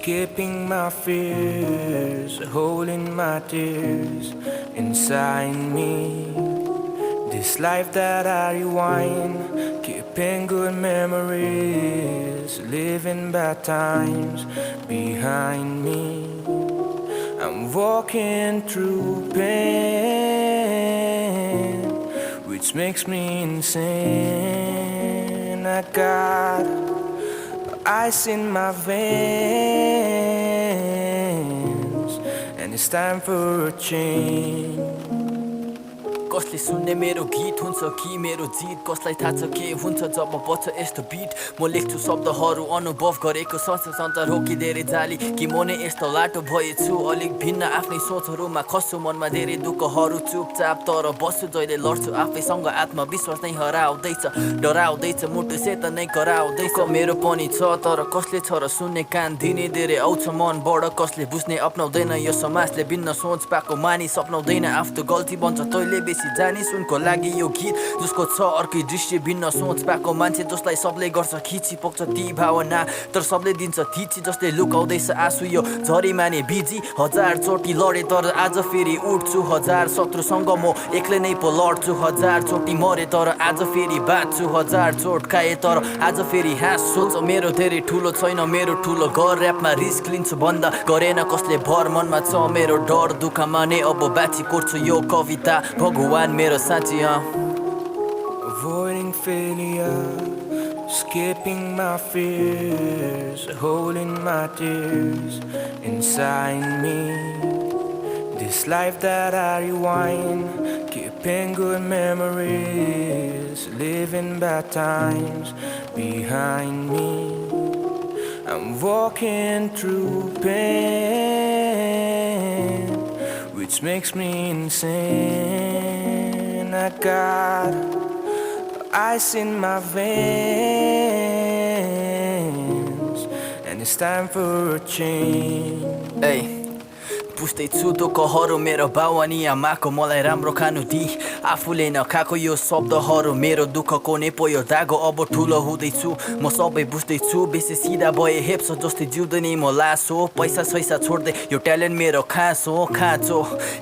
escaping my fears, holding my tears inside me. This life that I rewind, keeping good memories, living bad times behind me. I'm walking through pain, which makes me insane. I got ice in my veins, and it's time for a change. कसले सुन्ने मेरो गीत हुन्छ कि मेरो जित कसलाई थाहा छ के हुन्छ जब बच्छ यस्तो बिट म लेख्छु शब्दहरू अनुभव गरेको संसार हो कि धेरै जाली कि म नै यस्तो लाटो भएछु अलिक भिन्न आफ्नै सोचहरूमा खस्छु मनमा धेरै दुःखहरू चुपचाप तर बस्छु जहिले लड्छु आफैसँग आत्मविश्वास नै हराउँदैछ डराउँदैछ मुटु सेता नै कराउँदैछ मेरो पनि छ तर कसले छ र सुन्ने कान दिने धेरै आउँछ मनबाट कसले बुझ्ने अपनाउँदैन यो समाजले भिन्न सोच पाएको मानिस अपनाउँदैन आफ्नो गल्ती बन्छ तैँले बेसी जानिस उनको लागि यो गीत जसको छ अर्कै दृश्य भिन्न सोच पाएको मान्छे जसलाई सबले गर्छ खिची पोख्छ ती भावना तर सबले दिन्छ थिची जसले लुकाउँदैछ आँसु यो झरीमाने बिजी हजार चोटि लडे तर आज फेरि उठ्छु हजार शत्रुसँग म एक्लै नै पो लड्छु हजार चोटि मरे तर आज फेरि बाँच्छु हजार चोट खाए तर आज फेरि हाँस सोच मेरो धेरै ठुलो छैन मेरो ठुलो घर ऱ्यापमा रिस्क लिन्छु भन्दा गरेन कसले भर मनमा छ मेरो डर दुःखमा नै अब बाँची कोर्छु यो कविता भगवान मेरो साँची Avoiding failure, escaping my fears, holding my tears inside me. This life that I rewind, keeping good memories, living bad times behind me. I'm walking through pain, which makes me insane. I got ice in my veins, and it's time for a change. Hey. बुझ्दैछु दुःखहरू मेरो बाउ अनि आमाको मलाई राम्रो खानु the आफूले नखाएको यो शब्दहरू मेरो दुःखको नै पोयो दागो अब ठुलो हुँदैछु म सबै बुझ्दैछु बेसी सिधा भए हेप्छ जस्तै जिउँदैन म लास हो पैसा सैसा छोड्दै यो ट्यालेन्ट मेरो खास हो खाँचो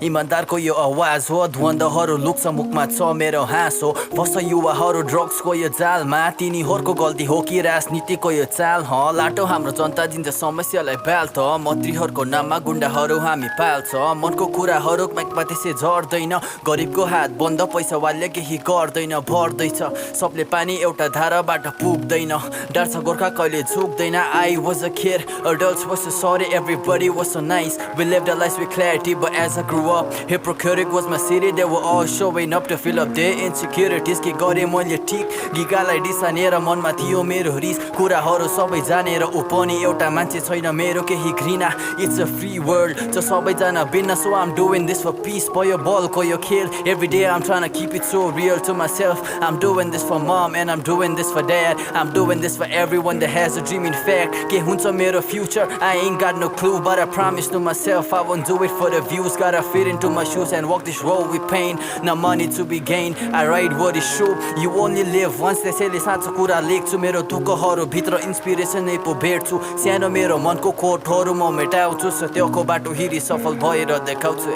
इमान्दारको यो आवाज हो द्वन्द्वहरू लुक्छ मुखमा छ मेरो हाँस हो फस्छ युवाहरू ड्रग्सको यो जालमा तिनीहरूको गल्ती हो कि राजनीतिको यो चाल लाटो हाम्रो जनता दिन्छ समस्यालाई बाल त मन्त्रीहरूको नाममा गुण्डाहरू हामी पाल्छ मनको कुराहरू म्याकमा त्यसै झर्दैन गरिबको हात बन्द पैसा वाले केही गर्दैन भर्दैछ सबले पानी एउटा धाराबाट पुग्दैन डर छ गोर्खा कहिले झुक्दैन I was a kid, adults was so sorry, everybody was so nice. We lived our lives with clarity, but as I grew up, hypocritic was my city. They were all showing up to fill up their insecurities. के गरे मैले ठिक गिगालाई डिसानेर मनमा थियो मेरो रिस कुराहरू सबै जानेर ऊ पनि एउटा मान्छे छैन मेरो केही घृणा It's a free world सबैजना भिन्न so I'm doing this for peace भयो बलको यो खेल Every day I'm trying to keep it so real to myself I'm doing this for mom and I'm doing this for dad I'm doing this for everyone that has a dream in fact के हुन्छ मेरो future I ain't got no clue but I promise to myself I won't do it for the views Gotta fit into my shoes and walk this road with pain No money to be gained I write what is true You only live once त्यसैले साँचो कुरा लेख्छु मेरो दुःखहरू भित्र inspiration नै पो भेट्छु सानो मेरो मनको कोटहरू म मेटाउँछु सत्यको बाटो हिँडी सफल भएर देखाउँछु